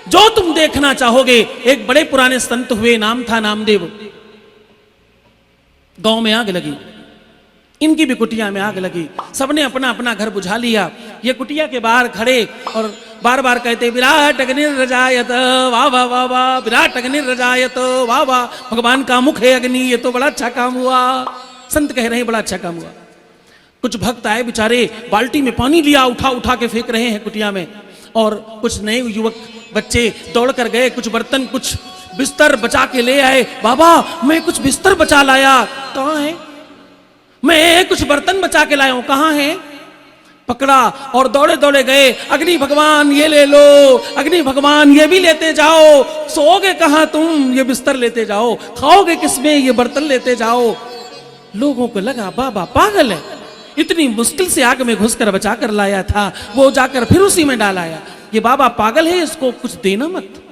जो तुम देखना चाहोगे। एक बड़े पुराने संत हुए, नाम था नामदेव। गांव में आग लगी, इनकी भी कुटिया में आग लगी। सबने अपना अपना घर बुझा लिया। ये कुटिया के बाहर खड़े और बार बार कहते विराट अग्निर्रजायत, वाह वाह वाह वाह, विराट अग्निर्रजायत, वाह वाह, भगवान का मुख है अग्नि, ये तो बड़ा अच्छा काम हुआ। संत कह रहे हैं बड़ा अच्छा काम हुआ। कुछ भक्त आए बेचारे, बाल्टी में पानी लिया, उठा उठा के फेंक रहे हैं कुटिया में। और कुछ नए युवक बच्चे दौड़ कर गए, कुछ बर्तन कुछ बिस्तर बचा के ले आए। बाबा मैं कुछ बिस्तर बचा लाया। कहाँ है? मैं कुछ बर्तन बचा के लाया हूं। कहाँ है? पकड़ा और दौड़े दौड़े गए। अग्नि भगवान ये ले लो, अग्नि भगवान ये भी लेते जाओ। सोओगे कहाँ तुम? ये बिस्तर लेते जाओ। खाओगे किसमें? ये बर्तन लेते जाओ। लोगों को लगा बाबा पागल है, इतनी मुश्किल से आग में घुसकर बचा कर लाया था, वो जाकर फिर उसी में डाल आया। ये बाबा पागल है, इसको कुछ देना मत।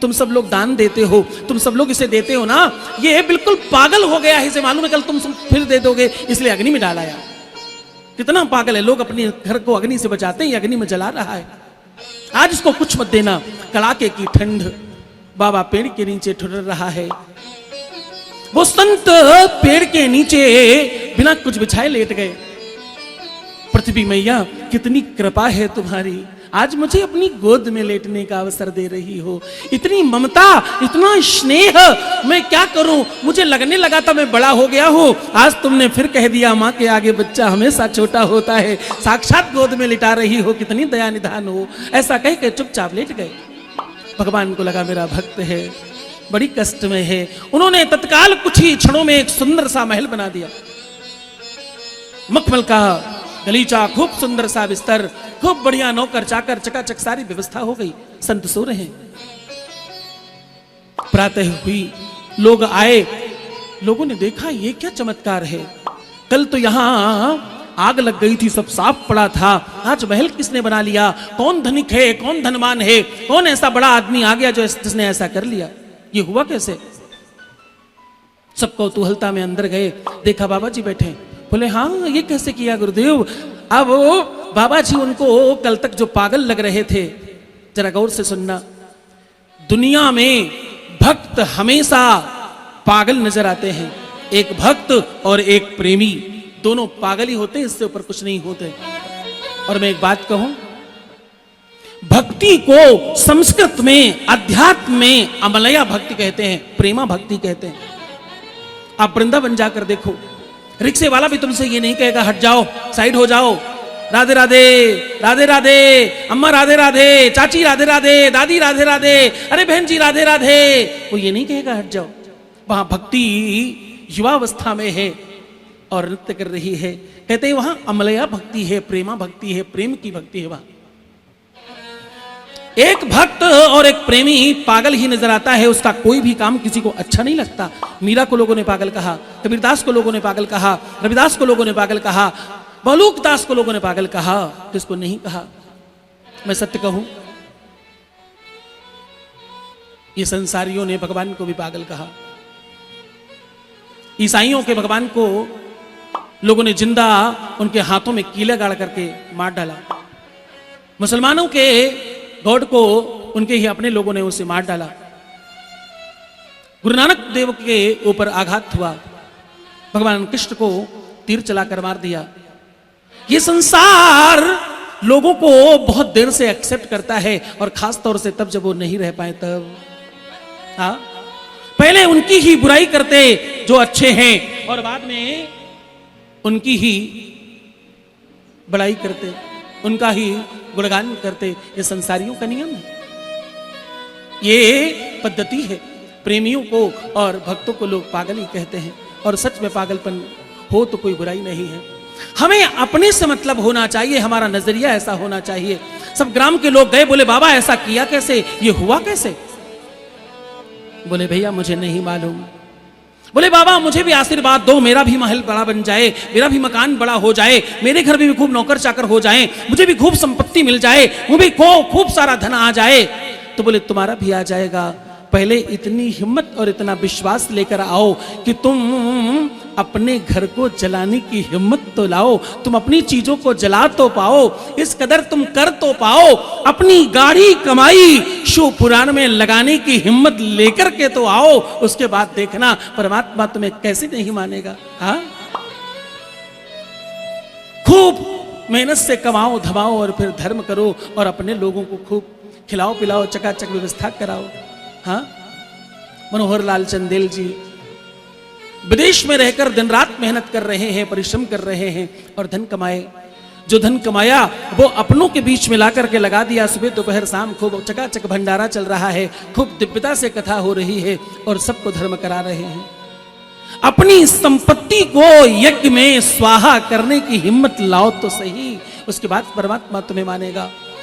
तुम सब लोग दान देते हो, तुम सब लोग इसे देते हो ना, ये बिल्कुल पागल हो गया है, इसे मालूम है कल तुम फिर दे दोगे, इसलिए अग्नि में डालाया। कितना पागल है, लोग अपने घर को अग्नि से बचाते हैं, अग्नि में जला रहा है। आज इसको कुछ मत देना। कड़ाके की ठंड, बाबा पेड़ के नीचे ठुर रहा है। वो संत पेड़ के नीचे बिना कुछ बिछाए लेट गए। पृथ्वी मैया कितनी कृपा है तुम्हारी, आज मुझे अपनी गोद में लेटने का अवसर दे रही हो। इतनी ममता, इतना स्नेह, मैं क्या करूं? मुझे लगने लगा था मैं बड़ा हो गया हूं, आज तुमने फिर कह दिया मां के आगे बच्चा हमेशा छोटा होता है। साक्षात गोद में लिटा रही हो, कितनी दया निधान हो। ऐसा कह के चुपचाप लेट गए। भगवान को लगा मेरा भक्त है, बड़ी कष्ट में है। उन्होंने तत्काल कुछ ही क्षणों में एक सुंदर सा महल बना दिया। मखमल का गलीचा, खूब सुंदर सा बिस्तर, खूब बढ़िया नौकर चाकर, चकाचक सारी व्यवस्था हो गई। संत सो रहे हैं। प्रातः हुई, लोग आए। लोगों ने देखा ये क्या चमत्कार है, कल तो यहां आग लग गई थी, सब साफ पड़ा था, आज महल किसने बना लिया? कौन धनिक है, कौन धनवान है, कौन ऐसा बड़ा आदमी आ गया जो जिसने ऐसा कर लिया? ये हुआ कैसे? सब कौतूहलता में अंदर गए, देखा बाबा जी बैठे। बोले हाँ ये कैसे किया गुरुदेव? अब बाबा जी उनको कल तक जो पागल लग रहे थे, जरा गौर से सुनना। दुनिया में भक्त हमेशा पागल नजर आते हैं। एक भक्त और एक प्रेमी दोनों पागल ही होते हैं, इससे ऊपर कुछ नहीं होते। और मैं एक बात कहूं, भक्ति को संस्कृत में, अध्यात्म में अमलया भक्ति कहते हैं, प्रेमा भक्ति कहते हैं। आप वृंदावन जाकर देखो, रिक्शे वाला भी तुमसे ये नहीं कहेगा हट जाओ, साइड हो जाओ, राधे राधे, राधे राधे, अम्मा राधे राधे, चाची राधे राधे, दादी राधे राधे, अरे बहन जी राधे राधे, वो ये नहीं कहेगा हट जाओ। वहां भक्ति युवावस्था में है और नृत्य कर रही है, कहते हैं वहां अमलया भक्ति है, प्रेमा भक्ति है, प्रेम की भक्ति है। वहां एक भक्त और एक प्रेमी पागल ही नजर आता है, उसका कोई भी काम किसी को अच्छा नहीं लगता। मीरा को लोगों ने पागल कहा, कबीरदास को लोगों ने पागल कहा, रविदास को लोगों ने पागल कहा, बलूकदास को लोगों ने पागल कहा, किसको नहीं कहा? मैं सत्य कहूं, ये संसारियों ने भगवान को भी पागल कहा। ईसाइयों के भगवान को लोगों ने जिंदा उनके हाथों में कीले गाड़ करके मार डाला। मुसलमानों के गॉड को उनके ही अपने लोगों ने उसे मार डाला। गुरु नानक देव के ऊपर आघात हुआ, भगवान कृष्ण को तीर चलाकर मार दिया। ये संसार लोगों को बहुत देर से एक्सेप्ट करता है, और खास तौर से तब जब वो नहीं रह पाए तब। हाँ, पहले उनकी ही बुराई करते जो अच्छे हैं, और बाद में उनकी ही बड़ाई करते, उनका ही गुणगान करते। ये संसारियों का नियम है, ये पद्धति है। प्रेमियों को और भक्तों को लोग पागल ही कहते हैं, और सच में पागलपन हो तो कोई बुराई नहीं है। हमें अपने से मतलब होना चाहिए, हमारा नजरिया ऐसा होना चाहिए। सब ग्राम के लोग गए, बोले बाबा ऐसा किया कैसे, ये हुआ कैसे? बोले भैया मुझे नहीं मालूम। बोले बाबा मुझे भी आशीर्वाद दो, मेरा भी महल बड़ा बन जाए, मेरा भी मकान बड़ा हो जाए, मेरे घर में भी खूब नौकर चाकर हो जाए, मुझे भी खूब संपत्ति मिल जाए, वो भी खूब सारा धन आ जाए। तो बोले तुम्हारा भी आ जाएगा, पहले इतनी हिम्मत और इतना विश्वास लेकर आओ कि तुम अपने घर को जलाने की हिम्मत तो लाओ, तुम अपनी चीजों को जला तो पाओ, इस कदर तुम कर तो पाओ, अपनी गाढ़ी कमाई शिव पुराण में लगाने की हिम्मत लेकर के तो आओ। उसके बाद देखना परमात्मा तुम्हें कैसे नहीं मानेगा। हाँ, खूब मेहनत से कमाओ धमाओ और फिर धर्म करो और अपने लोगों को खूब खिलाओ पिलाओ, चकाचक व्यवस्था कराओ। हाँ, मनोहर लाल चंदेल जी विदेश में रहकर दिन रात मेहनत कर रहे हैं, परिश्रम कर रहे हैं और धन कमाए। जो धन कमाया वो अपनों के बीच में लाकर के लगा दिया। सुबह दोपहर शाम खूब चकाचक भंडारा चल रहा है, खूब दिव्यता से कथा हो रही है और सबको धर्म करा रहे हैं। अपनी संपत्ति को यज्ञ में स्वाहा करने की हिम्मत लाओ तो सही, उसके बाद परमात्मा तुम्हें मानेगा।